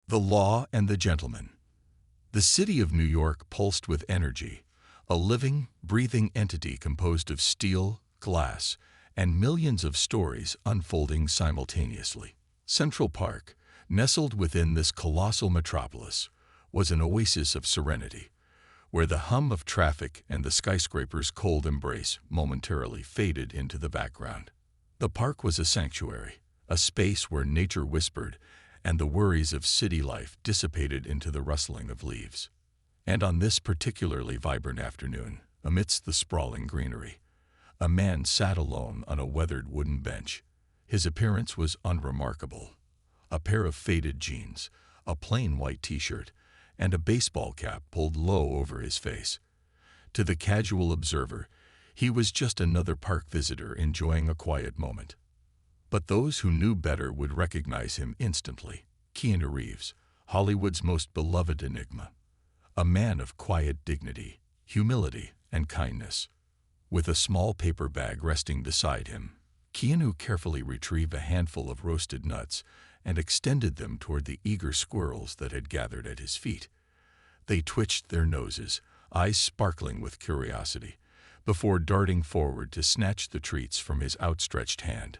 The Law and the Gentleman. The city of New York pulsed with energy, a living, breathing entity composed of steel, glass, and millions of stories unfolding simultaneously. Central Park, nestled within this colossal metropolis, was an oasis of serenity, where the hum of traffic and the skyscraper's cold embrace momentarily faded into the background. The park was a sanctuary, a space where nature whispered and the worries of city life dissipated into the rustling of leaves. And on this particularly vibrant afternoon, amidst the sprawling greenery, a man sat alone on a weathered wooden bench. His appearance was unremarkable. A pair of faded jeans, a plain white t-shirt, and a baseball cap pulled low over his face. To the casual observer, he was just another park visitor enjoying a quiet moment. But those who knew better would recognize him instantly. Keanu Reeves, Hollywood's most beloved enigma. A man of quiet dignity, humility, and kindness. With a small paper bag resting beside him, Keanu carefully retrieved a handful of roasted nuts and extended them toward the eager squirrels that had gathered at his feet. They twitched their noses, eyes sparkling with curiosity, before darting forward to snatch the treats from his outstretched hand.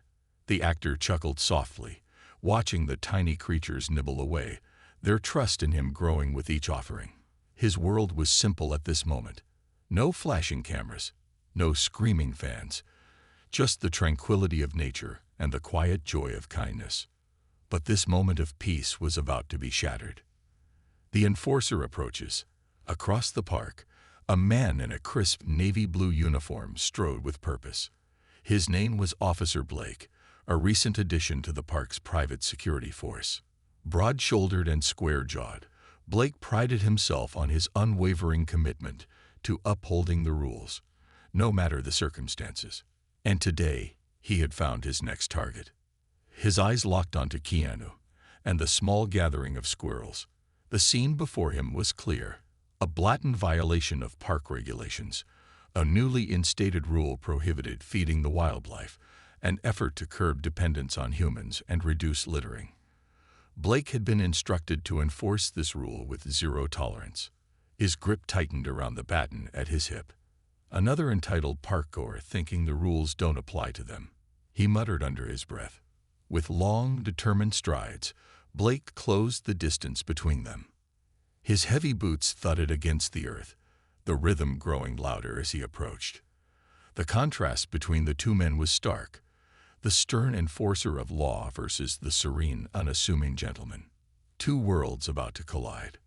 The actor chuckled softly, watching the tiny creatures nibble away, their trust in him growing with each offering. His world was simple at this moment. No flashing cameras, no screaming fans, just the tranquility of nature and the quiet joy of kindness. But this moment of peace was about to be shattered. The enforcer approaches. Across the park, a man in a crisp navy blue uniform strode with purpose. His name was Officer Blake, a recent addition to the park's private security force. Broad-shouldered and square-jawed, Blake prided himself on his unwavering commitment to upholding the rules, no matter the circumstances. And today, he had found his next target. His eyes locked onto Keanu and the small gathering of squirrels. The scene before him was clear. A blatant violation of park regulations, a newly instated rule prohibited feeding the wildlife, an effort to curb dependence on humans and reduce littering. Blake had been instructed to enforce this rule with zero tolerance. His grip tightened around the baton at his hip. Another entitled parkgoer thinking the rules don't apply to them. He muttered under his breath. With long, determined strides, Blake closed the distance between them. His heavy boots thudded against the earth, the rhythm growing louder as he approached. The contrast between the two men was stark. The stern enforcer of law versus the serene, unassuming gentleman. Two worlds about to collide.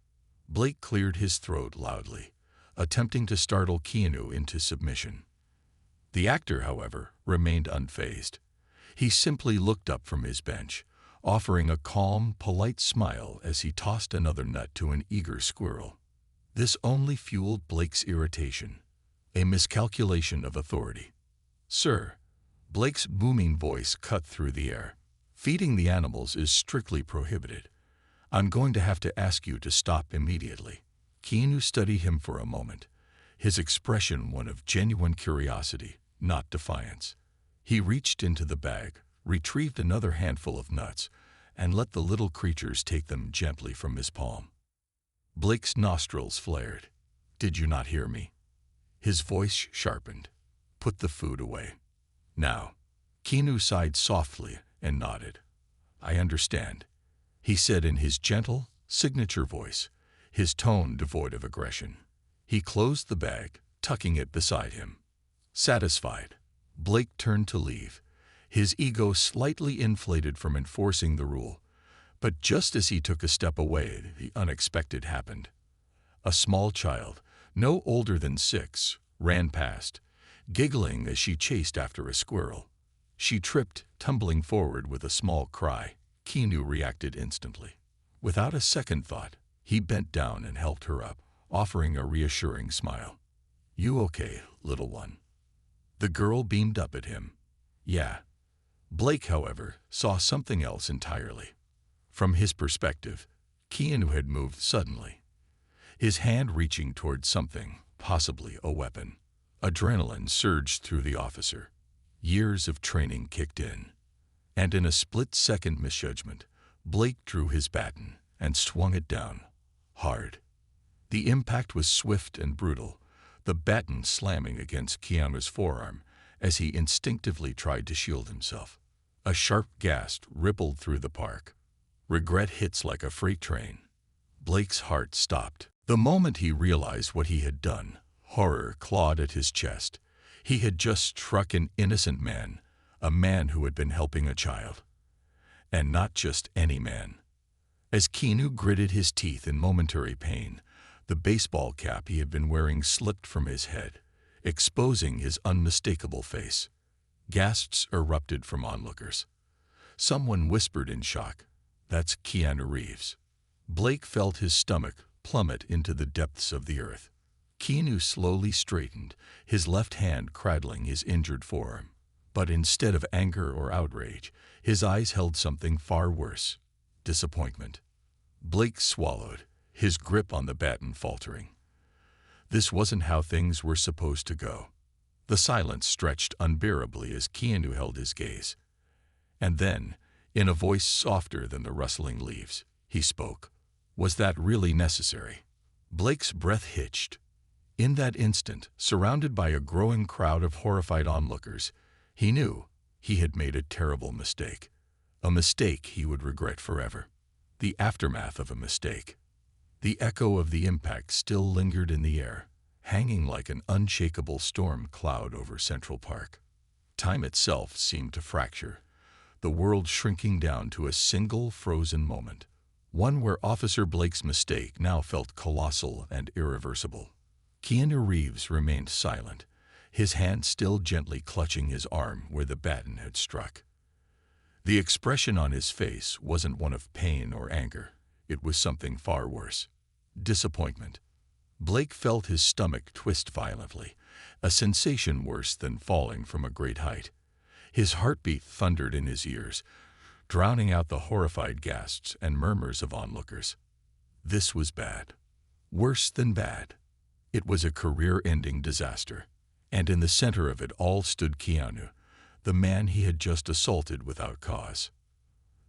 Blake cleared his throat loudly, attempting to startle Keanu into submission. The actor, however, remained unfazed. He simply looked up from his bench, offering a calm, polite smile as he tossed another nut to an eager squirrel. This only fueled Blake's irritation, a miscalculation of authority. "Sir," Blake's booming voice cut through the air, "feeding the animals is strictly prohibited. I'm going to have to ask you to stop immediately." Keanu studied him for a moment, his expression one of genuine curiosity, not defiance. He reached into the bag, retrieved another handful of nuts, and let the little creatures take them gently from his palm. Blake's nostrils flared. "Did you not hear me?" His voice sharpened. "Put the food away. Now." Keanu sighed softly and nodded. "I understand," he said in his gentle, signature voice, his tone devoid of aggression. He closed the bag, tucking it beside him. Satisfied, Blake turned to leave, his ego slightly inflated from enforcing the rule. But just as he took a step away, the unexpected happened. A small child, no older than 6, ran past, giggling as she chased after a squirrel. She tripped, tumbling forward with a small cry. Keanu reacted instantly. Without a second thought, he bent down and helped her up, offering a reassuring smile. "You okay, little one?" The girl beamed up at him. "Yeah." Blake, however, saw something else entirely. From his perspective, Keanu had moved suddenly, his hand reaching toward something, possibly a weapon. Adrenaline surged through the officer. Years of training kicked in. And in a split-second misjudgment, Blake drew his baton and swung it down, hard. The impact was swift and brutal, the baton slamming against Keanu's forearm as he instinctively tried to shield himself. A sharp gasp rippled through the park. Regret hits like a freight train. Blake's heart stopped. The moment he realized what he had done, horror clawed at his chest. He had just struck an innocent man, a man who had been helping a child. And not just any man. As Keanu gritted his teeth in momentary pain, the baseball cap he had been wearing slipped from his head, exposing his unmistakable face. Gasps erupted from onlookers. Someone whispered in shock, "That's Keanu Reeves." Blake felt his stomach plummet into the depths of the earth. Keanu slowly straightened, his left hand cradling his injured forearm. But instead of anger or outrage, his eyes held something far worse: disappointment. Blake swallowed, his grip on the baton faltering. This wasn't how things were supposed to go. The silence stretched unbearably as Keanu held his gaze. And then, in a voice softer than the rustling leaves, he spoke. "Was that really necessary?" Blake's breath hitched. In that instant, surrounded by a growing crowd of horrified onlookers, he knew he had made a terrible mistake. A mistake he would regret forever. The aftermath of a mistake. The echo of the impact still lingered in the air, hanging like an unshakable storm cloud over Central Park. Time itself seemed to fracture, the world shrinking down to a single frozen moment, one where Officer Blake's mistake now felt colossal and irreversible. Keanu Reeves remained silent, his hand still gently clutching his arm where the baton had struck. The expression on his face wasn't one of pain or anger. It was something far worse: disappointment. Blake felt his stomach twist violently, a sensation worse than falling from a great height. His heartbeat thundered in his ears, drowning out the horrified gasps and murmurs of onlookers. This was bad. Worse than bad. It was a career-ending disaster. And in the center of it all stood Keanu, the man he had just assaulted without cause.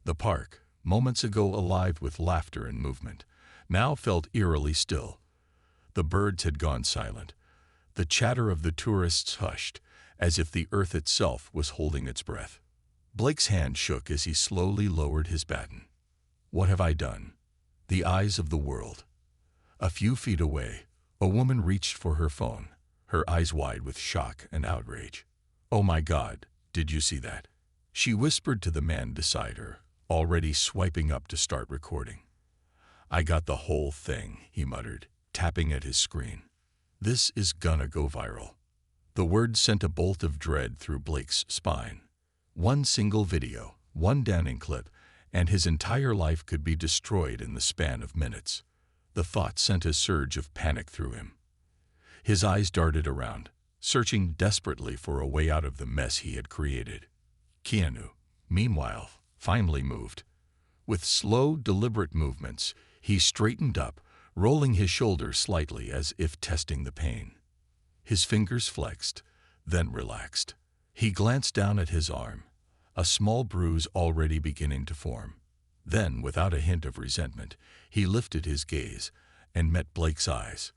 The park, moments ago alive with laughter and movement, now felt eerily still. The birds had gone silent. The chatter of the tourists hushed, as if the earth itself was holding its breath. Blake's hand shook as he slowly lowered his baton. What have I done? The eyes of the world. A few feet away, a woman reached for her phone, her eyes wide with shock and outrage. "Oh my God, did you see that?" she whispered to the man beside her, already swiping up to start recording. "I got the whole thing," he muttered, tapping at his screen. "This is gonna go viral." The words sent a bolt of dread through Blake's spine. One single video, one damning clip, and his entire life could be destroyed in the span of minutes. The thought sent a surge of panic through him. His eyes darted around, searching desperately for a way out of the mess he had created. Keanu, meanwhile, finally moved. With slow, deliberate movements, he straightened up, rolling his shoulders slightly as if testing the pain. His fingers flexed, then relaxed. He glanced down at his arm, a small bruise already beginning to form. Then, without a hint of resentment, he lifted his gaze and met Blake's eyes.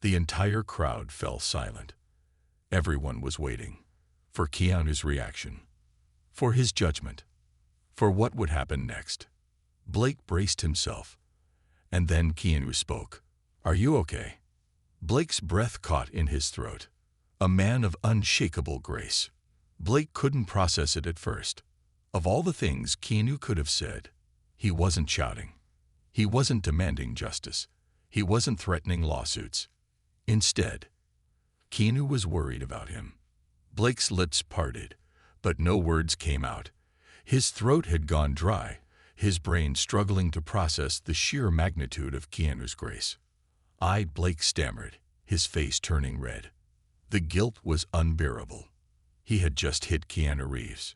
The entire crowd fell silent. Everyone was waiting for Keanu's reaction, for his judgment, for what would happen next. Blake braced himself, and then Keanu spoke. "Are you okay?" Blake's breath caught in his throat. A man of unshakable grace. Blake couldn't process it at first. Of all the things Keanu could have said, he wasn't shouting. He wasn't demanding justice. He wasn't threatening lawsuits. Instead, Keanu was worried about him. Blake's lips parted, but no words came out. His throat had gone dry, his brain struggling to process the sheer magnitude of Keanu's grace. Blake stammered, his face turning red. The guilt was unbearable. He had just hit Keanu Reeves.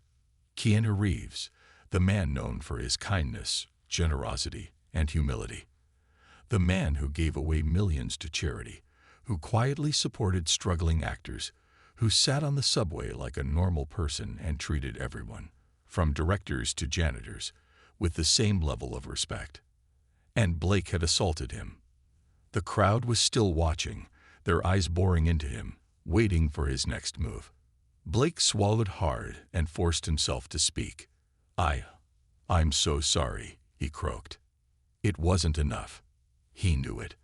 Keanu Reeves, the man known for his kindness, generosity, and humility. The man who gave away millions to charity, who quietly supported struggling actors, who sat on the subway like a normal person and treated everyone, from directors to janitors, with the same level of respect. and Blake had assaulted him. The crowd was still watching, their eyes boring into him, waiting for his next move. Blake swallowed hard and forced himself to speak. I'm so sorry, he croaked. It wasn't enough. He knew it.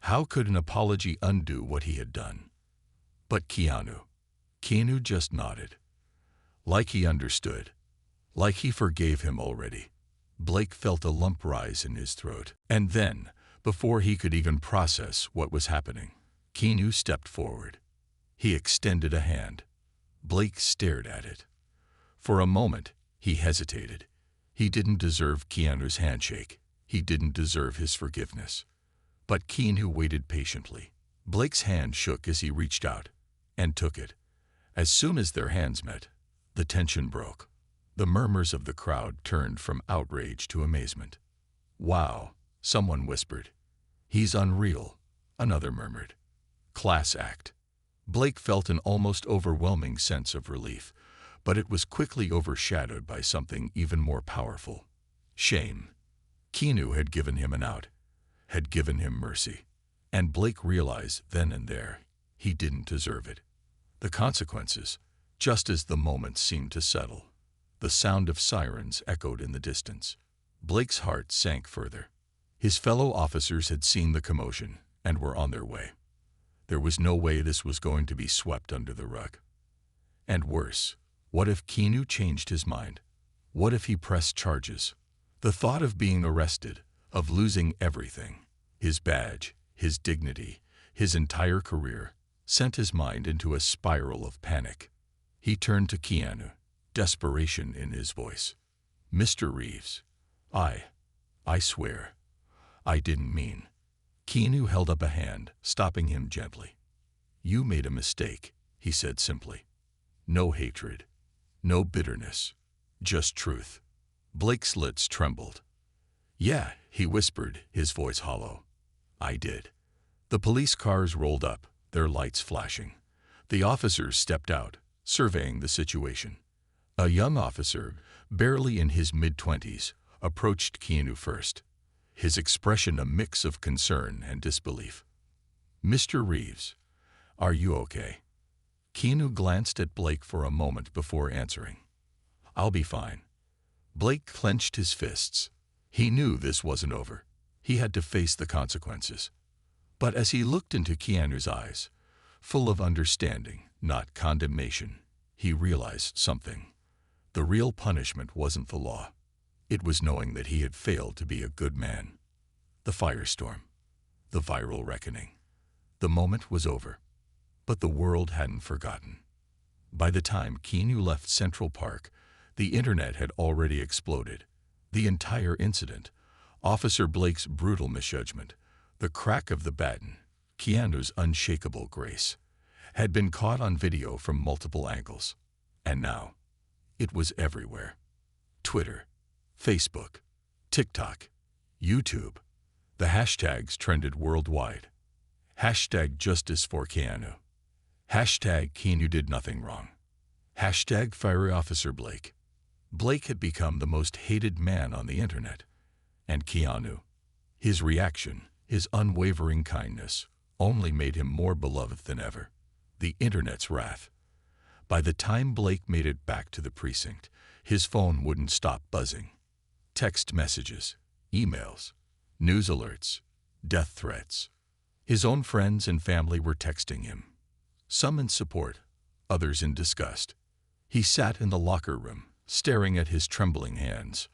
How could an apology undo what he had done? But Keanu just nodded. Like he understood. Like he forgave him already. Blake felt a lump rise in his throat. And then, before he could even process what was happening, Keanu stepped forward. He extended a hand. Blake stared at it. For a moment, he hesitated. He didn't deserve Keanu's handshake. He didn't deserve his forgiveness. But Keanu waited patiently. Blake's hand shook as he reached out and took it. As soon as their hands met, the tension broke. The murmurs of the crowd turned from outrage to amazement. Wow, someone whispered. He's unreal, another murmured. Class act. Blake felt an almost overwhelming sense of relief, but it was quickly overshadowed by something even more powerful. Shame. Keanu had given him an out, had given him mercy, and Blake realized then and there he didn't deserve it. The consequences, just as the moment seemed to settle. The sound of sirens echoed in the distance. Blake's heart sank further. His fellow officers had seen the commotion and were on their way. There was no way this was going to be swept under the rug. And worse, what if Keanu changed his mind? What if he pressed charges? The thought of being arrested, of losing everything, his badge, his dignity, his entire career, sent his mind into a spiral of panic. He turned to Keanu, desperation in his voice. Mr. Reeves, I swear, I didn't mean. Keanu held up a hand, stopping him gently. You made a mistake, he said simply. No hatred, no bitterness, just truth. Blake's lips trembled. Yeah, he whispered, his voice hollow. I did. The police cars rolled up, their lights flashing. The officers stepped out, surveying the situation. A young officer, barely in his mid-20s, approached Keanu first, his expression a mix of concern and disbelief. Mr. Reeves, are you okay? Keanu glanced at Blake for a moment before answering. I'll be fine. Blake clenched his fists. He knew this wasn't over. He had to face the consequences. But as he looked into Keanu's eyes, full of understanding, not condemnation, he realized something. The real punishment wasn't the law. It was knowing that he had failed to be a good man. The firestorm. The viral reckoning. The moment was over. But the world hadn't forgotten. By the time Keanu left Central Park, the internet had already exploded. The entire incident, Officer Blake's brutal misjudgment, the crack of the baton, Keanu's unshakable grace, had been caught on video from multiple angles. And now, it was everywhere. Twitter, Facebook, TikTok, YouTube. The hashtags trended worldwide. Hashtag justice for Keanu. Hashtag Keanu did nothing wrong. Hashtag fiery Officer Blake. Blake had become the most hated man on the internet. And Keanu, his reaction, his unwavering kindness, only made him more beloved than ever. The internet's wrath. By the time Blake made it back to the precinct, his phone wouldn't stop buzzing. Text messages, emails, news alerts, death threats. His own friends and family were texting him. Some in support, others in disgust. He sat in the locker room, staring at his trembling hands.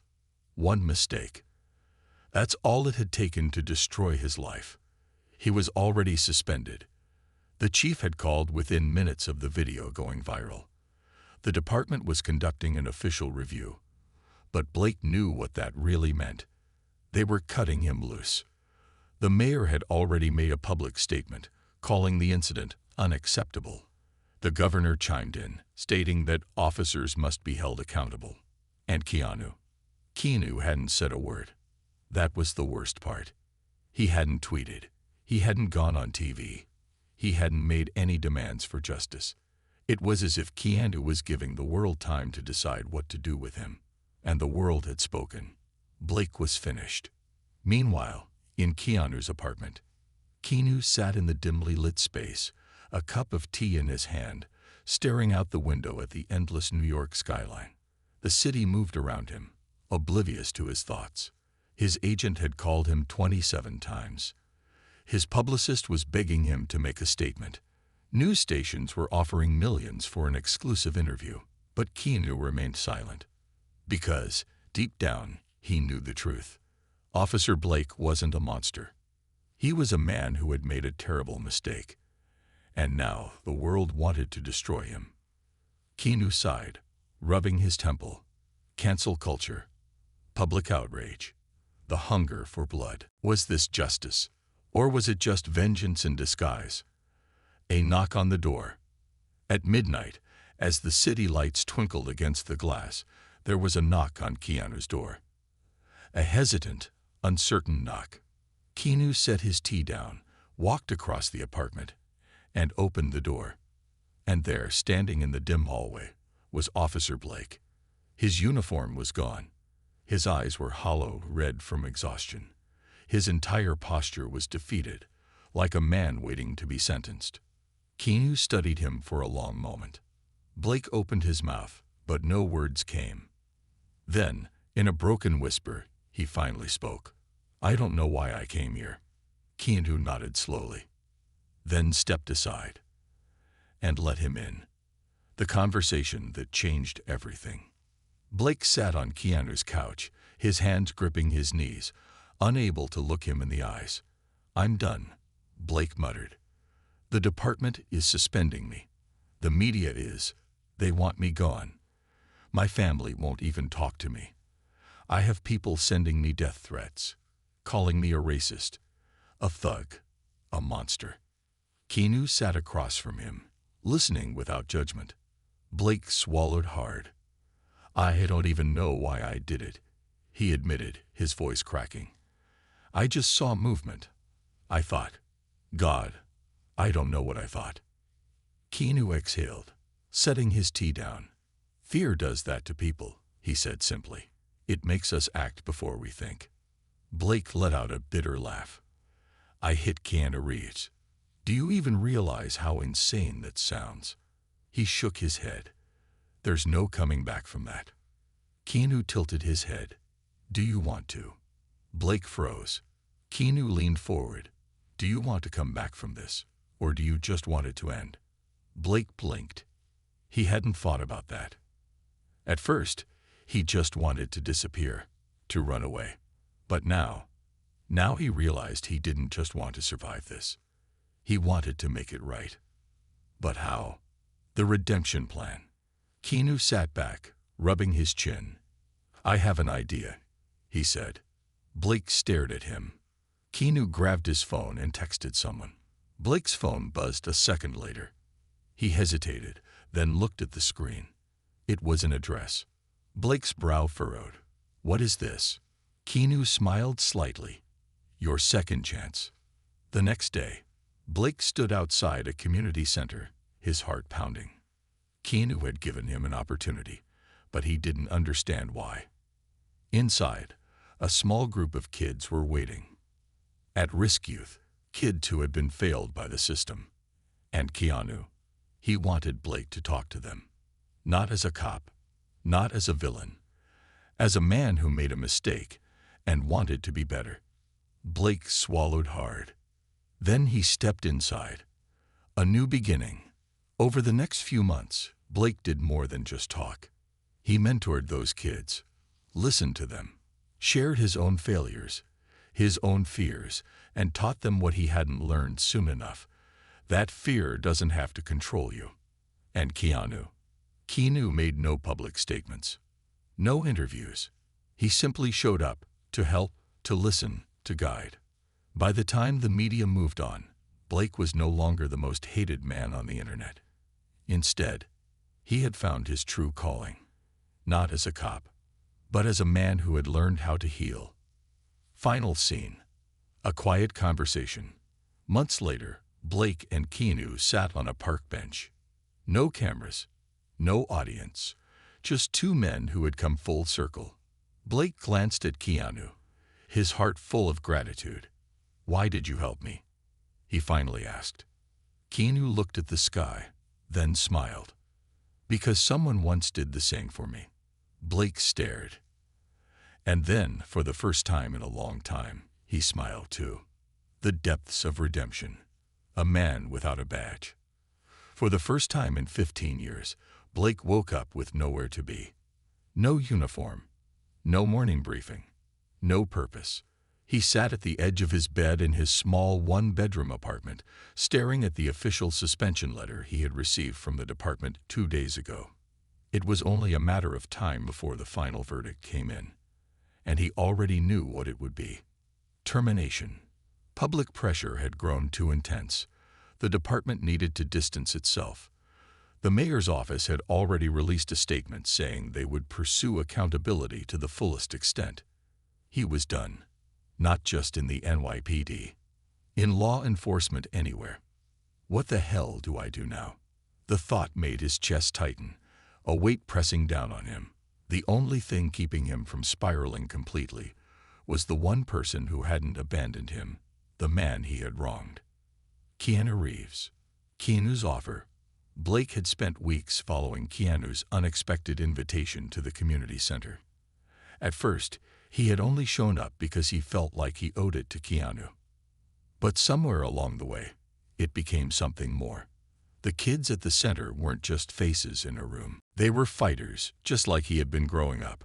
One mistake. That's all it had taken to destroy his life. He was already suspended. The chief had called within minutes of the video going viral. The department was conducting an official review. But Blake knew what that really meant. They were cutting him loose. The mayor had already made a public statement, calling the incident unacceptable. The governor chimed in, stating that officers must be held accountable. And Keanu hadn't said a word. That was the worst part. He hadn't tweeted. He hadn't gone on TV. He hadn't made any demands for justice. It was as if Keanu was giving the world time to decide what to do with him. And the world had spoken. Blake was finished. Meanwhile, in Keanu's apartment, Keanu sat in the dimly lit space, a cup of tea in his hand, staring out the window at the endless New York skyline. The city moved around him, oblivious to his thoughts. His agent had called him 27 times. His publicist was begging him to make a statement. News stations were offering millions for an exclusive interview, but Keanu remained silent. Because, deep down, he knew the truth. Officer Blake wasn't a monster. He was a man who had made a terrible mistake. And now the world wanted to destroy him. Keanu sighed, rubbing his temple. Cancel culture. Public outrage. The hunger for blood. Was this justice? Or was it just vengeance in disguise? A knock on the door. At midnight, as the city lights twinkled against the glass, there was a knock on Keanu's door. A hesitant, uncertain knock. Keanu set his tea down, walked across the apartment, and opened the door. And there, standing in the dim hallway, was Officer Blake. His uniform was gone. His eyes were hollow, red from exhaustion. His entire posture was defeated, like a man waiting to be sentenced. Keanu studied him for a long moment. Blake opened his mouth, but no words came. Then, in a broken whisper, he finally spoke. "I don't know why I came here." Keanu nodded slowly, then stepped aside and let him in. The conversation that changed everything. Blake sat on Keanu's couch, his hands gripping his knees, unable to look him in the eyes. "I'm done," Blake muttered. "The department is suspending me. The media is. They want me gone. My family won't even talk to me. I have people sending me death threats, calling me a racist, a thug, a monster." Keanu sat across from him, listening without judgment. Blake swallowed hard. "I don't even know why I did it," he admitted, his voice cracking. "I just saw movement. I thought, God, I don't know what I thought." Keanu exhaled, setting his tea down. "Fear does that to people," he said simply. "It makes us act before we think." Blake let out a bitter laugh. "I hit Keanu Reeves. Do you even realize how insane that sounds?" He shook his head. "There's no coming back from that." Keanu tilted his head. "Do you want to?" Blake froze. Keanu leaned forward. "Do you want to come back from this, or do you just want it to end?" Blake blinked. He hadn't thought about that. At first, he just wanted to disappear, to run away. But now he realized he didn't just want to survive this. He wanted to make it right. But how? The redemption plan. Keanu sat back, rubbing his chin. "I have an idea," he said. Blake stared at him. Keanu grabbed his phone and texted someone. Blake's phone buzzed a second later. He hesitated, then looked at the screen. It was an address. Blake's brow furrowed. "What is this?" Keanu smiled slightly. "Your second chance." The next day, Blake stood outside a community center, his heart pounding. Keanu had given him an opportunity, but he didn't understand why. Inside, a small group of kids were waiting. At-risk youth, kids who had been failed by the system. And Keanu. He wanted Blake to talk to them. Not as a cop, not as a villain. As a man who made a mistake and wanted to be better. Blake swallowed hard. Then he stepped inside. A new beginning. Over the next few months, Blake did more than just talk. He mentored those kids, listened to them, shared his own failures, his own fears, and taught them what he hadn't learned soon enough. That fear doesn't have to control you. And Keanu made no public statements, no interviews. He simply showed up to help, to listen, to guide. By the time the media moved on, Blake was no longer the most hated man on the internet. Instead, he had found his true calling, not as a cop, but as a man who had learned how to heal. Final scene. A quiet conversation. Months later, Blake and Keanu sat on a park bench. No cameras, no audience, just two men who had come full circle. Blake glanced at Keanu, his heart full of gratitude. "Why did you help me?" he finally asked. Keanu looked at the sky, then smiled. "Because someone once did the same for me." Blake stared. And then, for the first time in a long time, he smiled too. The depths of redemption. A man without a badge. For the first time in 15 years, Blake woke up with nowhere to be. No uniform. No morning briefing. No purpose. He sat at the edge of his bed in his small one-bedroom apartment, staring at the official suspension letter he had received from the department 2 days ago. It was only a matter of time before the final verdict came in, and he already knew what it would be. Termination. Public pressure had grown too intense. The department needed to distance itself. The mayor's office had already released a statement saying they would pursue accountability to the fullest extent. He was done. Not just in the NYPD. In law enforcement anywhere. What the hell do I do now? The thought made his chest tighten, a weight pressing down on him. The only thing keeping him from spiraling completely was the one person who hadn't abandoned him, the man he had wronged. Keanu Reeves. Keanu's offer. Blake had spent weeks following Keanu's unexpected invitation to the community center. At first, he had only shown up because he felt like he owed it to Keanu. But somewhere along the way, it became something more. The kids at the center weren't just faces in a room. They were fighters, just like he had been growing up.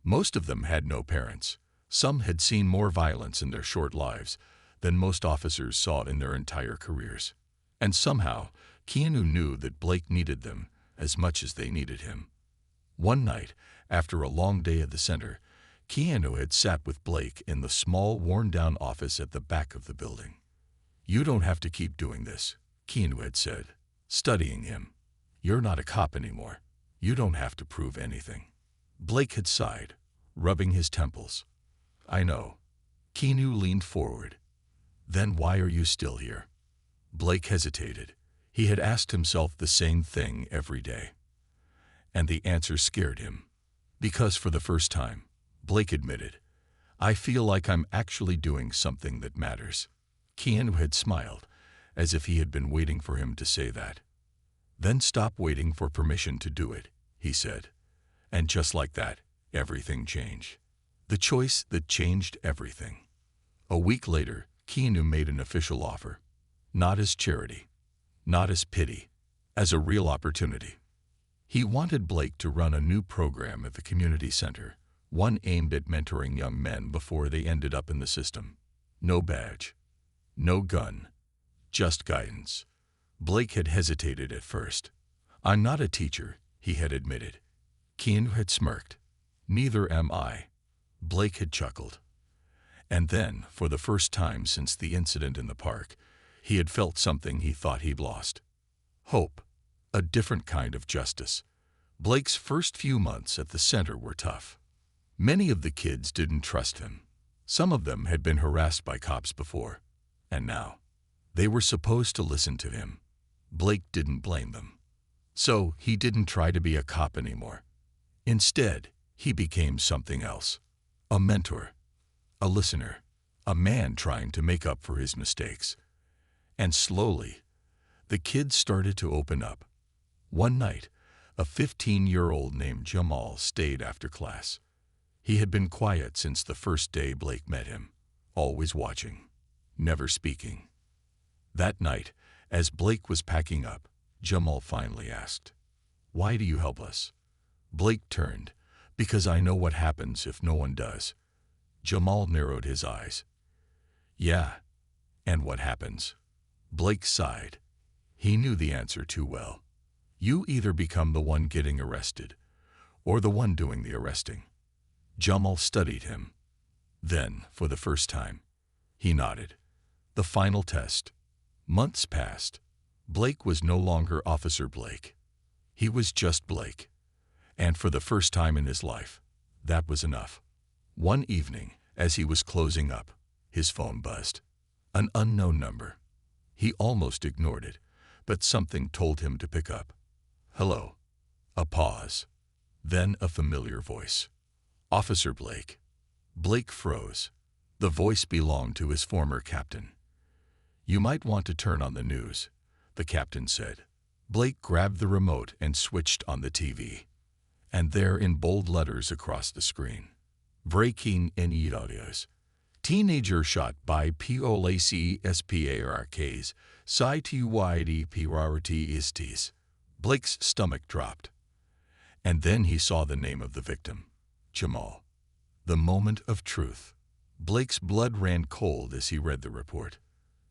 Most of them had no parents. Some had seen more violence in their short lives than most officers saw in their entire careers. And somehow, Keanu knew that Blake needed them as much as they needed him. One night, after a long day at the center, Keanu had sat with Blake in the small, worn-down office at the back of the building. "You don't have to keep doing this," Keanu had said, studying him. "You're not a cop anymore. You don't have to prove anything." Blake had sighed, rubbing his temples. "I know." Keanu leaned forward. "Then why are you still here?" Blake hesitated. He had asked himself the same thing every day. And the answer scared him. Because for the first time, Blake admitted, "I feel like I'm actually doing something that matters." Keanu had smiled, as if he had been waiting for him to say that. "Then stop waiting for permission to do it," he said. And just like that, everything changed. The choice that changed everything. A week later, Keanu made an official offer. Not as charity, not as pity, as a real opportunity. He wanted Blake to run a new program at the community center, one aimed at mentoring young men before they ended up in the system. No badge, no gun, just guidance. Blake had hesitated at first. "I'm not a teacher," he had admitted. Keanu had smirked. "Neither am I." Blake had chuckled. And then, for the first time since the incident in the park, he had felt something he thought he'd lost. Hope. A different kind of justice. Blake's first few months at the center were tough. Many of the kids didn't trust him. Some of them had been harassed by cops before. And now, they were supposed to listen to him. Blake didn't blame them. So he didn't try to be a cop anymore. Instead, he became something else. A mentor. A listener. A man trying to make up for his mistakes. And slowly, the kids started to open up. One night, a 15-year-old named Jamal stayed after class. He had been quiet since the first day Blake met him, always watching, never speaking. That night, as Blake was packing up, Jamal finally asked, "Why do you help us?" Blake turned, "Because I know what happens if no one does." Jamal narrowed his eyes. "Yeah, and what happens?" Blake sighed. He knew the answer too well. You either become the one getting arrested, or the one doing the arresting. Jamal studied him. Then, for the first time, he nodded. The final test. Months passed. Blake was no longer Officer Blake. He was just Blake. And for the first time in his life, that was enough. One evening, as he was closing up, his phone buzzed. An unknown number. He almost ignored it, but something told him to pick up. "Hello." A pause. Then a familiar voice. "Officer Blake." Blake froze. The voice belonged to his former captain. "You might want to turn on the news," the captain said. Blake grabbed the remote and switched on the TV. And there in bold letters across the screen, "Breaking news. Teenager shot by police SPARKs, CITYD priorities." Blake's stomach dropped. And then he saw the name of the victim, Jamal. The moment of truth. Blake's blood ran cold as he read the report.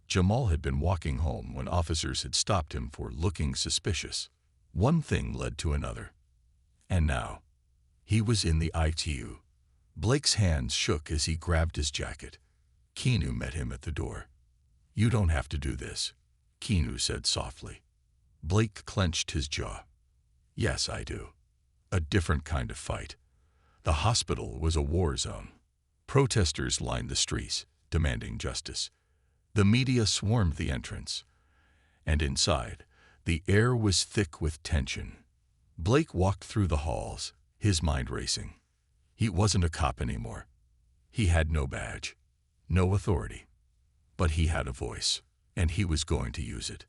Jamal had been walking home when officers had stopped him for looking suspicious. One thing led to another. And now, he was in the ITU. Blake's hands shook as he grabbed his jacket. Keanu met him at the door. "You don't have to do this," Keanu said softly. Blake clenched his jaw. "Yes, I do. A different kind of fight." The hospital was a war zone. Protesters lined the streets, demanding justice. The media swarmed the entrance. And inside, the air was thick with tension. Blake walked through the halls, his mind racing. He wasn't a cop anymore. He had no badge, no authority. But he had a voice, and he was going to use it.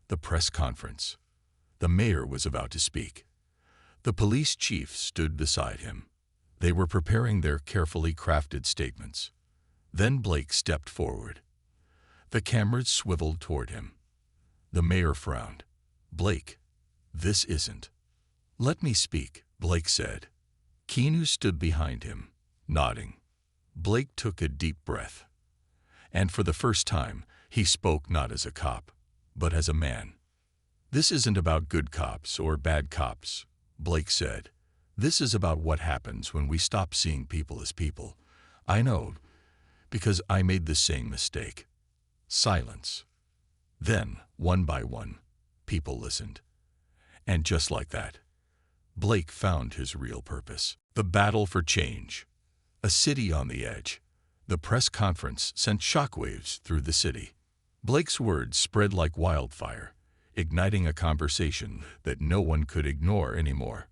The press conference. The mayor was about to speak. The police chief stood beside him. They were preparing their carefully crafted statements. Then Blake stepped forward. The cameras swiveled toward him. The mayor frowned. "Blake, this isn't." "Let me speak," Blake said. Keanu stood behind him, nodding. Blake took a deep breath. And for the first time, he spoke not as a cop, but as a man. "This isn't about good cops or bad cops," Blake said. "This is about what happens when we stop seeing people as people. I know, because I made the same mistake." Silence. Then, one by one, people listened. And just like that, Blake found his real purpose. The battle for change. A city on the edge. The press conference sent shockwaves through the city. Blake's words spread like wildfire, igniting a conversation that no one could ignore anymore.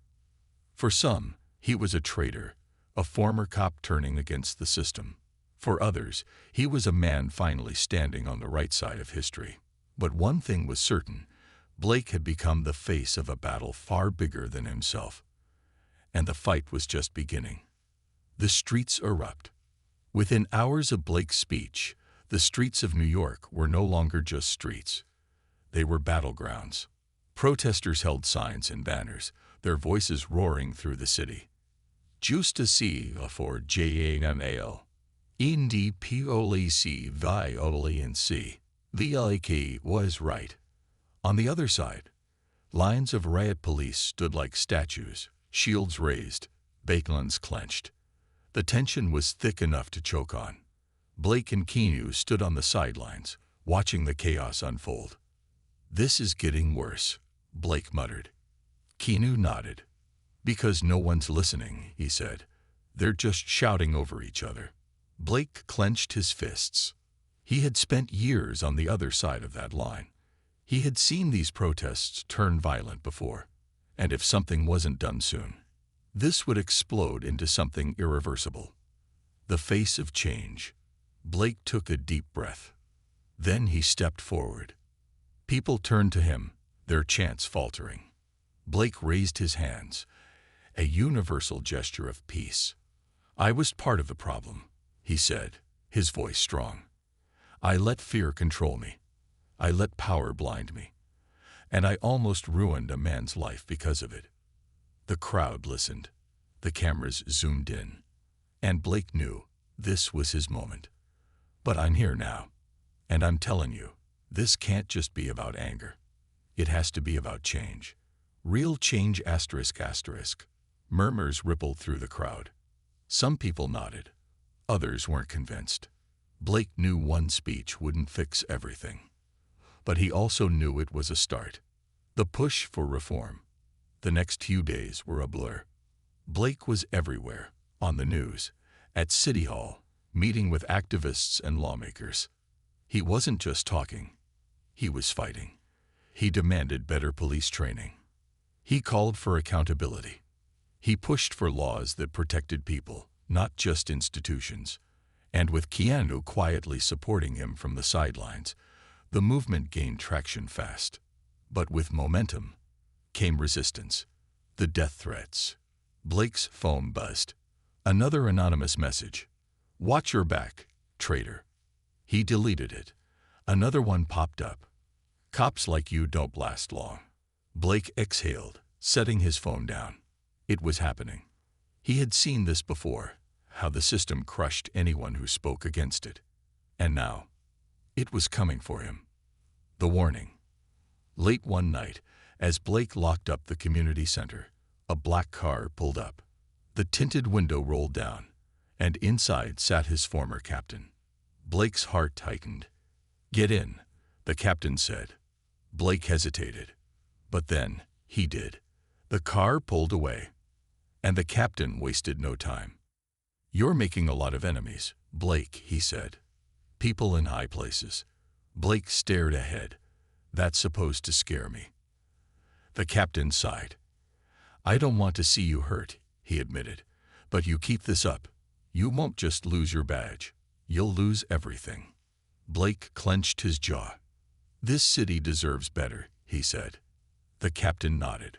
For some, he was a traitor, a former cop turning against the system. For others, he was a man finally standing on the right side of history. But one thing was certain: Blake had become the face of a battle far bigger than himself. And the fight was just beginning. The streets erupt. Within hours of Blake's speech, the streets of New York were no longer just streets. They were battlegrounds. Protesters held signs and banners, their voices roaring through the city. "Justice for JAMAL. Indi police violence." The was right. On the other side, lines of riot police stood like statues, shields raised, batons clenched. The tension was thick enough to choke on. Blake and Keanu stood on the sidelines, watching the chaos unfold. "This is getting worse," Blake muttered. Keanu nodded. "Because no one's listening," he said. "They're just shouting over each other." Blake clenched his fists. He had spent years on the other side of that line. He had seen these protests turn violent before. And if something wasn't done soon, this would explode into something irreversible. The face of change. Blake took a deep breath. Then he stepped forward. People turned to him, their chants faltering. Blake raised his hands, a universal gesture of peace. "I was part of the problem," he said, his voice strong. "I let fear control me. I let power blind me. And I almost ruined a man's life because of it." The crowd listened. The cameras zoomed in. And Blake knew this was his moment. "But I'm here now. And I'm telling you, this can't just be about anger. It has to be about change. Real change ***. Murmurs rippled through the crowd. Some people nodded. Others weren't convinced. Blake knew one speech wouldn't fix everything. But he also knew it was a start. The push for reform. The next few days were a blur. Blake was everywhere, on the news, at City Hall, meeting with activists and lawmakers. He wasn't just talking. He was fighting. He demanded better police training. He called for accountability. He pushed for laws that protected people, not just institutions. And with Keanu quietly supporting him from the sidelines, the movement gained traction fast. But with momentum came resistance, the death threats. Blake's phone buzzed. Another anonymous message. "Watch your back, traitor." He deleted it. Another one popped up. "Cops like you don't last long." Blake exhaled, setting his phone down. It was happening. He had seen this before, how the system crushed anyone who spoke against it. And now, it was coming for him. The warning. Late one night, as Blake locked up the community center, a black car pulled up. The tinted window rolled down, and inside sat his former captain. Blake's heart tightened. "Get in," the captain said. Blake hesitated. But then, he did. The car pulled away, and the captain wasted no time. "You're making a lot of enemies, Blake," he said. "People in high places." Blake stared ahead. "That's supposed to scare me." The captain sighed. "I don't want to see you hurt," he admitted. "But you keep this up, you won't just lose your badge. You'll lose everything." Blake clenched his jaw. "This city deserves better," he said. The captain nodded.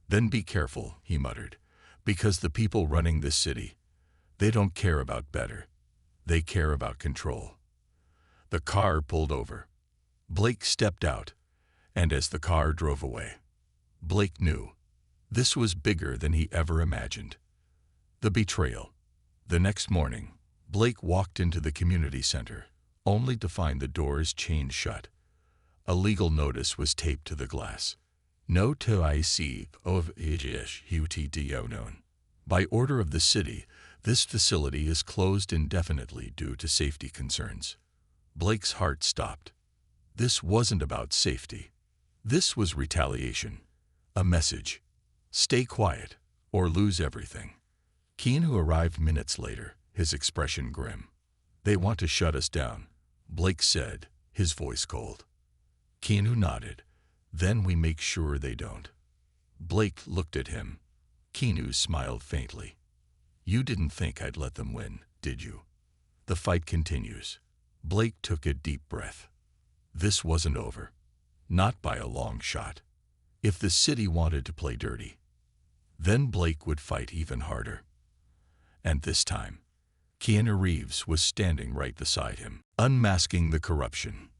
"Then be careful," he muttered, "because the people running this city, they don't care about better. They care about control." The car pulled over. Blake stepped out, and as the car drove away, Blake knew this was bigger than he ever imagined. The betrayal. The next morning, Blake walked into the community center, only to find the doors chained shut. A legal notice was taped to the glass. "No to IC of known. By order of the city, this facility is closed indefinitely due to safety concerns." Blake's heart stopped. This wasn't about safety. This was retaliation. A message. Stay quiet, or lose everything. Keanu arrived minutes later, his expression grim. "They want to shut us down," Blake said, his voice cold. Keanu nodded. "Then we make sure they don't." Blake looked at him. Keanu smiled faintly. "You didn't think I'd let them win, did you?" "The fight continues." Blake took a deep breath. This wasn't over. Not by a long shot. If the city wanted to play dirty, then Blake would fight even harder. And this time, Keanu Reeves was standing right beside him, unmasking the corruption.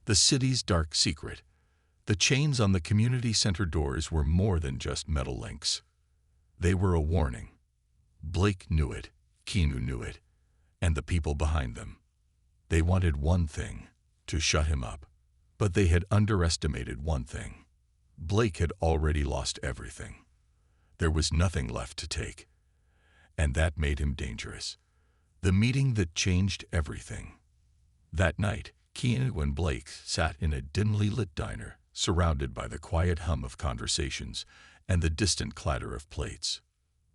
The city's dark secret. The chains on the community center doors were more than just metal links. They were a warning. Blake knew it, Keanu knew it, and the people behind them. They wanted one thing, to shut him up. But they had underestimated one thing. Blake had already lost everything. There was nothing left to take. And that made him dangerous. The meeting that changed everything. That night, Keanu and Blake sat in a dimly lit diner, surrounded by the quiet hum of conversations and the distant clatter of plates.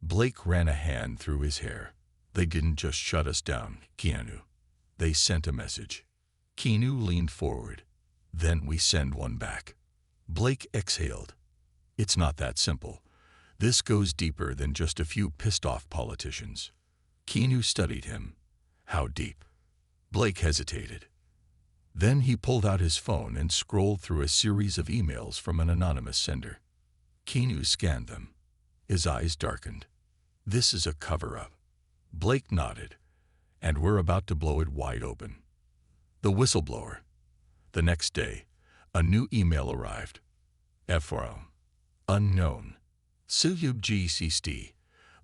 Blake ran a hand through his hair. "They didn't just shut us down, Keanu. They sent a message." Keanu leaned forward. "Then we send one back." Blake exhaled. "It's not that simple. This goes deeper than just a few pissed-off politicians." Keanu studied him. "How deep?" Blake hesitated. Then he pulled out his phone and scrolled through a series of emails from an anonymous sender. Keanu scanned them. His eyes darkened. "This is a cover-up." Blake nodded. "And we're about to blow it wide open." The whistleblower. The next day, a new email arrived. From unknown. Suyub GCST.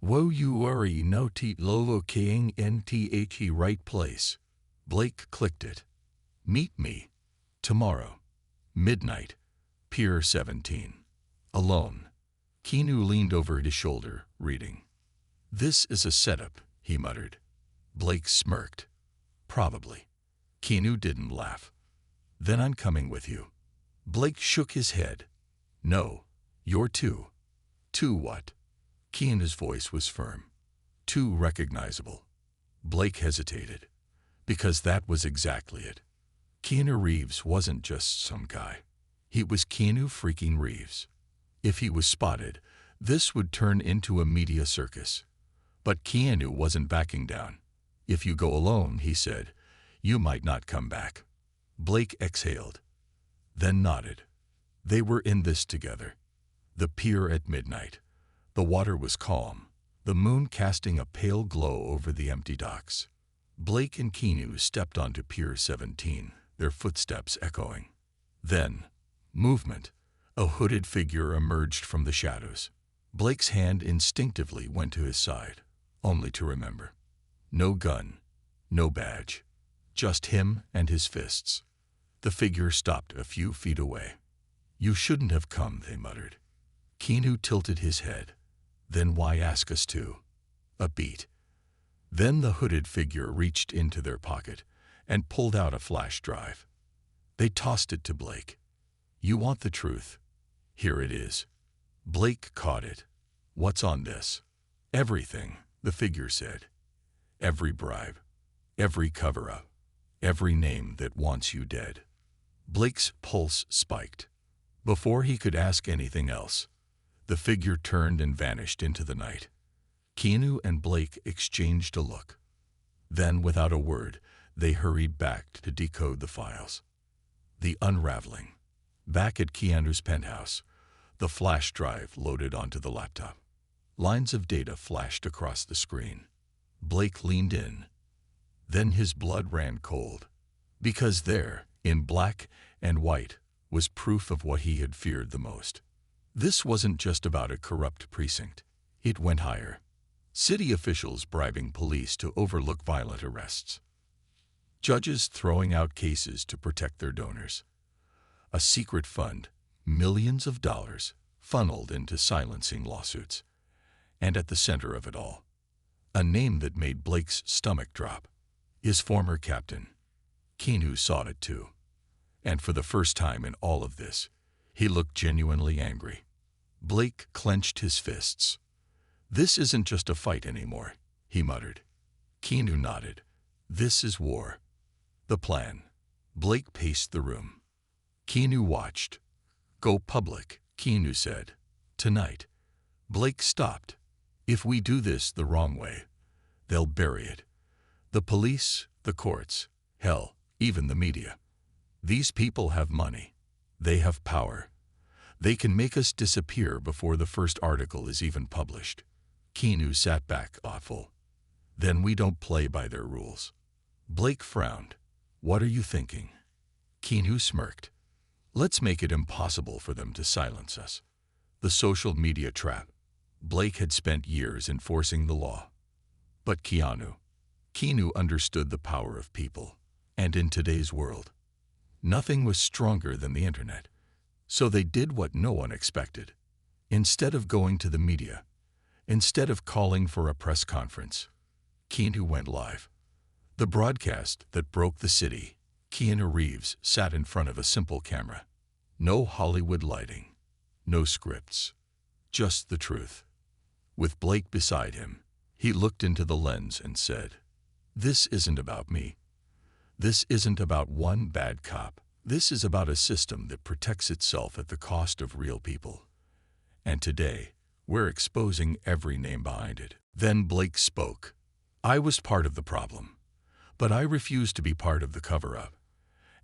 Wo you are no te lovo king nthe right place. Blake clicked it. "Meet me. Tomorrow. Midnight. Pier 17. Alone." Keanu leaned over his shoulder, reading. "This is a setup," he muttered. Blake smirked. "Probably." Keanu didn't laugh. "Then I'm coming with you." Blake shook his head. "No, you're too." "Too what?" Keanu's voice was firm. "Too recognizable." Blake hesitated. Because that was exactly it. Keanu Reeves wasn't just some guy. He was Keanu freaking Reeves. If he was spotted, this would turn into a media circus. But Keanu wasn't backing down. "If you go alone," he said, "you might not come back." Blake exhaled, then nodded. They were in this together. The pier at midnight. The water was calm, the moon casting a pale glow over the empty docks. Blake and Keanu stepped onto Pier 17, their footsteps echoing. Then, movement. A hooded figure emerged from the shadows. Blake's hand instinctively went to his side, only to remember. No gun, no badge, just him and his fists. The figure stopped a few feet away. "You shouldn't have come," they muttered. Keanu tilted his head. "Then why ask us to?" A beat. Then the hooded figure reached into their pocket and pulled out a flash drive. They tossed it to Blake. "You want the truth? Here it is." Blake caught it. "What's on this?" "Everything," the figure said. "Every bribe, every cover-up, every name that wants you dead." Blake's pulse spiked. Before he could ask anything else, the figure turned and vanished into the night. Keanu and Blake exchanged a look. Then, without a word, they hurried back to decode the files. The unraveling. Back at Keanu's penthouse, the flash drive loaded onto the laptop. Lines of data flashed across the screen. Blake leaned in. Then his blood ran cold. Because there, in black and white, was proof of what he had feared the most. This wasn't just about a corrupt precinct. It went higher. City officials bribing police to overlook violent arrests. Judges throwing out cases to protect their donors. A secret fund, millions of dollars, funneled into silencing lawsuits. And at the center of it all, a name that made Blake's stomach drop. His former captain. Keanu saw it too. And for the first time in all of this, he looked genuinely angry. Blake clenched his fists. "This isn't just a fight anymore," he muttered. Keanu nodded. "This is war." The plan. Blake paced the room. Keanu watched. "Go public," Keanu said. "Tonight." Blake stopped. "If we do this the wrong way, they'll bury it. The police, the courts, hell, even the media. These people have money. They have power. They can make us disappear before the first article is even published." Keanu sat back, thoughtful. "Then we don't play by their rules." Blake frowned. "What are you thinking?" Keanu smirked. "Let's make it impossible for them to silence us." The social media trap. Blake had spent years enforcing the law. But Keanu understood the power of people. And in today's world, nothing was stronger than the internet. So they did what no one expected. Instead of going to the media, instead of calling for a press conference, Keanu went live. The broadcast that broke the city. Keanu Reeves sat in front of a simple camera. No Hollywood lighting, no scripts, just the truth. With Blake beside him, he looked into the lens and said, "This isn't about me. This isn't about one bad cop. This is about a system that protects itself at the cost of real people. And today, we're exposing every name behind it." Then Blake spoke. "I was part of the problem, but I refuse to be part of the cover-up.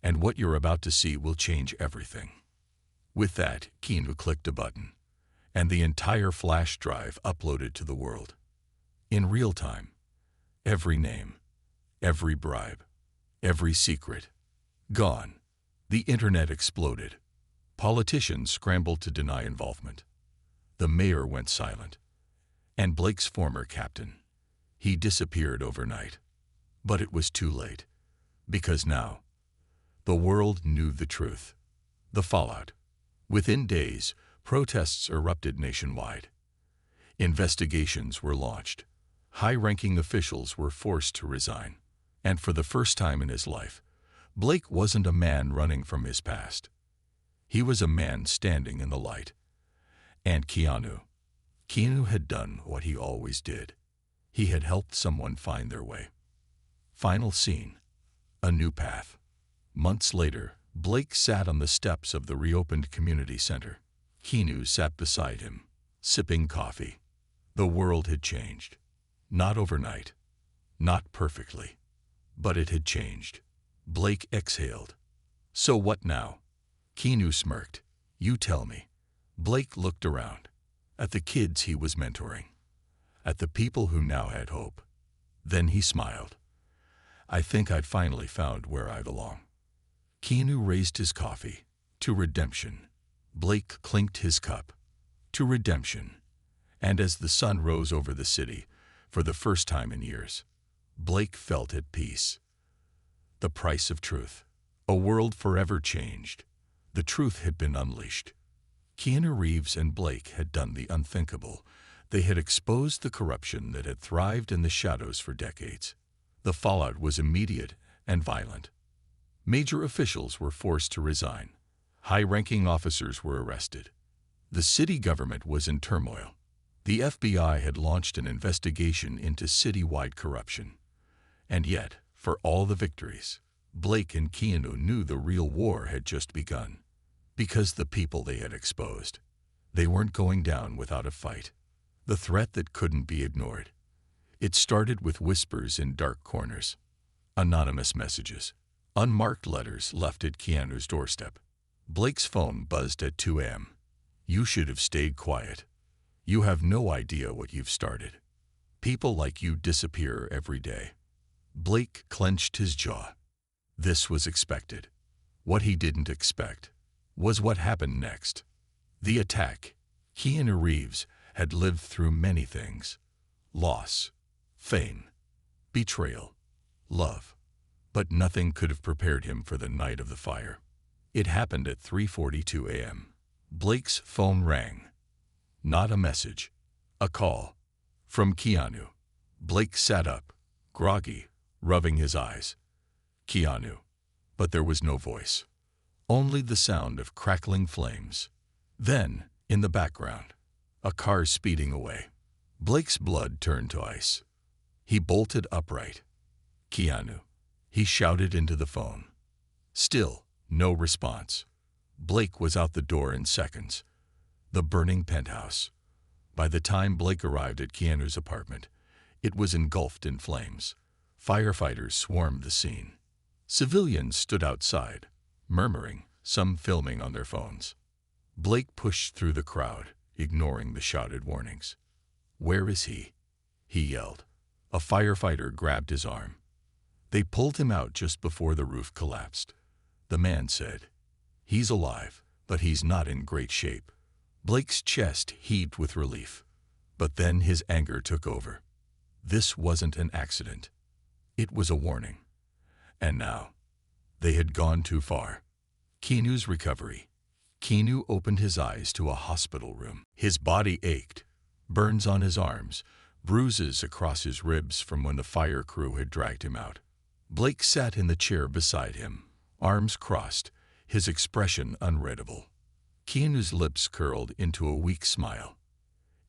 And what you're about to see will change everything." With that, Keanu clicked a button, and the entire flash drive uploaded to the world. In real time, every name, every bribe, every secret, gone. The internet exploded. Politicians scrambled to deny involvement. The mayor went silent. And Blake's former captain, he disappeared overnight. But it was too late. Because now, the world knew the truth. The fallout. Within days, protests erupted nationwide. Investigations were launched. High-ranking officials were forced to resign. And for the first time in his life, Blake wasn't a man running from his past. He was a man standing in the light. And Keanu had done what he always did. He had helped someone find their way. Final scene. A new path. Months later, Blake sat on the steps of the reopened community center. Keanu sat beside him, sipping coffee. The world had changed. Not overnight, Not perfectly, but it had changed. Blake exhaled. So what now? Keanu smirked. You tell me. Blake looked around. At the kids he was mentoring. At the people who now had hope. Then he smiled. I think I'd finally found where I belong. Keanu raised his coffee. To redemption. Blake clinked his cup. To redemption. And as the sun rose over the city, for the first time in years, Blake felt at peace. The price of truth. A world forever changed. The truth had been unleashed. Keanu Reeves and Blake had done the unthinkable. They had exposed the corruption that had thrived in the shadows for decades. The fallout was immediate and violent. Major officials were forced to resign. High-ranking officers were arrested. The city government was in turmoil. The FBI had launched an investigation into citywide corruption. And yet, for all the victories, Blake and Keanu knew the real war had just begun. Because the people they had exposed, they weren't going down without a fight. The threat that couldn't be ignored. It started with whispers in dark corners. Anonymous messages. Unmarked letters left at Keanu's doorstep. Blake's phone buzzed at 2 a.m. You should have stayed quiet. You have no idea what you've started. People like you disappear every day. Blake clenched his jaw. This was expected. What he didn't expect was what happened next. The attack. Keanu Reeves had lived through many things. Loss, fame, betrayal, love. But nothing could have prepared him for the night of the fire. It happened at 3:42 a.m. Blake's phone rang. Not a message. A call. From Keanu. Blake sat up, groggy, rubbing his eyes. Keanu. But there was no voice. Only the sound of crackling flames. Then, in the background, a car speeding away. Blake's blood turned to ice. He bolted upright. Keanu. He shouted into the phone. Still, no response. Blake was out the door in seconds. The burning penthouse. By the time Blake arrived at Keanu's apartment, it was engulfed in flames. Firefighters swarmed the scene. Civilians stood outside, murmuring, some filming on their phones. Blake pushed through the crowd, ignoring the shouted warnings. Where is he? He yelled. A firefighter grabbed his arm. They pulled him out just before the roof collapsed. The man said, He's alive, but he's not in great shape. Blake's chest heaved with relief. But then his anger took over. This wasn't an accident. It was a warning. And now, they had gone too far. Keanu's recovery. Keanu opened his eyes to a hospital room. His body ached. Burns on his arms, bruises across his ribs from when the fire crew had dragged him out. Blake sat in the chair beside him, arms crossed, his expression unreadable. Keanu's lips curled into a weak smile.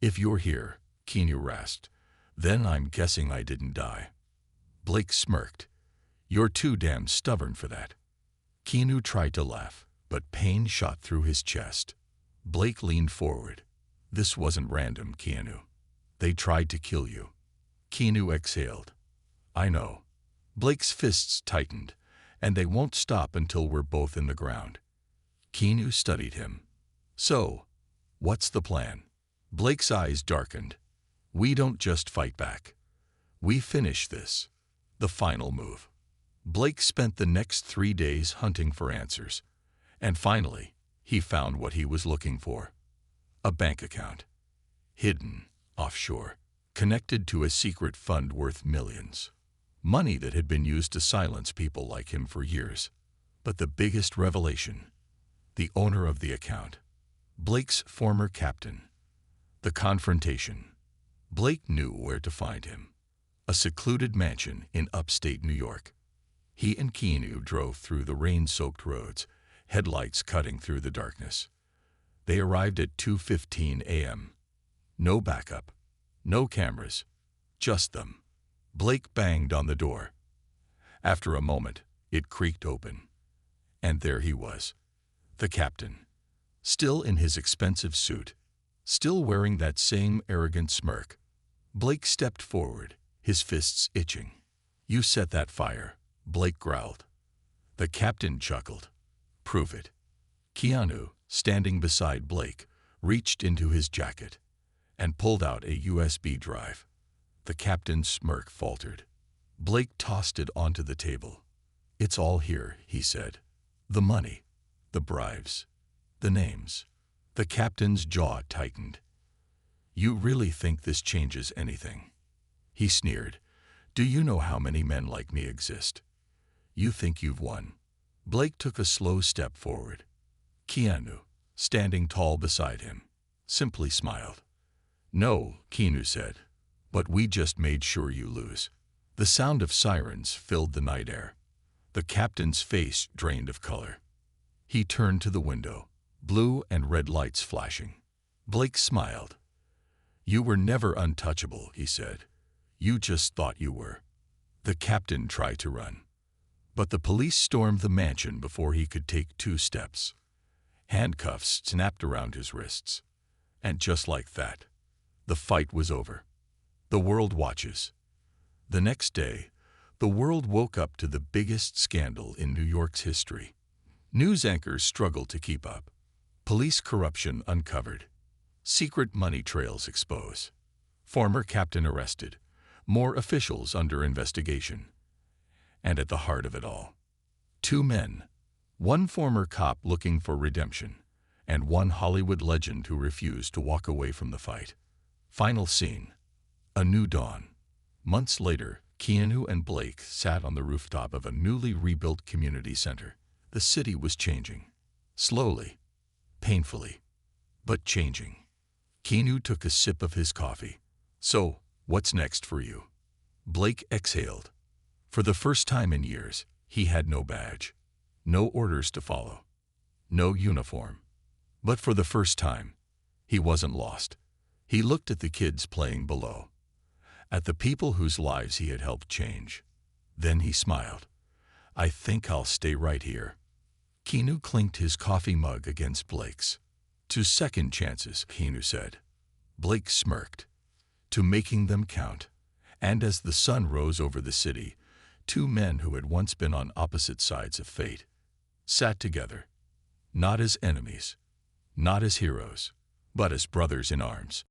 If you're here, Keanu rasped, then I'm guessing I didn't die. Blake smirked. You're too damn stubborn for that. Keanu tried to laugh, but pain shot through his chest. Blake leaned forward. This wasn't random, Keanu. They tried to kill you. Keanu exhaled. I know. Blake's fists tightened, and they won't stop until we're both in the ground. Keanu studied him. So, what's the plan? Blake's eyes darkened. We don't just fight back. We finish this. The final move. Blake spent the next 3 days hunting for answers. And finally, he found what he was looking for. A bank account. Hidden, offshore, connected to a secret fund worth millions. Money that had been used to silence people like him for years. But the biggest revelation, the owner of the account, Blake's former captain. The confrontation. Blake knew where to find him. A secluded mansion in upstate New York. He and Keanu drove through the rain-soaked roads, headlights cutting through the darkness. They arrived at 2:15 a.m. No backup, no cameras, just them. Blake banged on the door. After a moment, it creaked open. And there he was, the captain, still in his expensive suit, still wearing that same arrogant smirk. Blake stepped forward, his fists itching. "You set that fire," Blake growled. The captain chuckled. "Prove it." Keanu, standing beside Blake, reached into his jacket and pulled out a USB drive. The captain's smirk faltered. Blake tossed it onto the table. "It's all here," he said. "The money, the bribes, the names." The captain's jaw tightened. "You really think this changes anything?" He sneered. "Do you know how many men like me exist? You think you've won." Blake took a slow step forward. Keanu, standing tall beside him, simply smiled. "No," Keanu said, "but we just made sure you lose." The sound of sirens filled the night air. The captain's face drained of color. He turned to the window, blue and red lights flashing. Blake smiled. "You were never untouchable," he said. "You just thought you were." The captain tried to run, but the police stormed the mansion before he could take 2 steps. Handcuffs snapped around his wrists. And just like that, the fight was over. The world watches. The next day, the world woke up to the biggest scandal in New York's history. News anchors struggled to keep up. Police corruption uncovered. Secret money trails exposed. Former captain arrested. More officials under investigation. And at the heart of it all, 2 men. One former cop looking for redemption, and one Hollywood legend who refused to walk away from the fight. Final scene. A new dawn. Months later, Keanu and Blake sat on the rooftop of a newly rebuilt community center. The city was changing. Slowly. Painfully. But changing. Keanu took a sip of his coffee. "So, what's next for you?" Blake exhaled. For the first time in years, he had no badge. No orders to follow. No uniform. But for the first time, he wasn't lost. He looked at the kids playing below. At the people whose lives he had helped change. Then he smiled. "I think I'll stay right here." Keanu clinked his coffee mug against Blake's. "To second chances," Keanu said. Blake smirked. "To making them count." And as the sun rose over the city, 2 men who had once been on opposite sides of fate sat together, not as enemies, not as heroes, but as brothers in arms.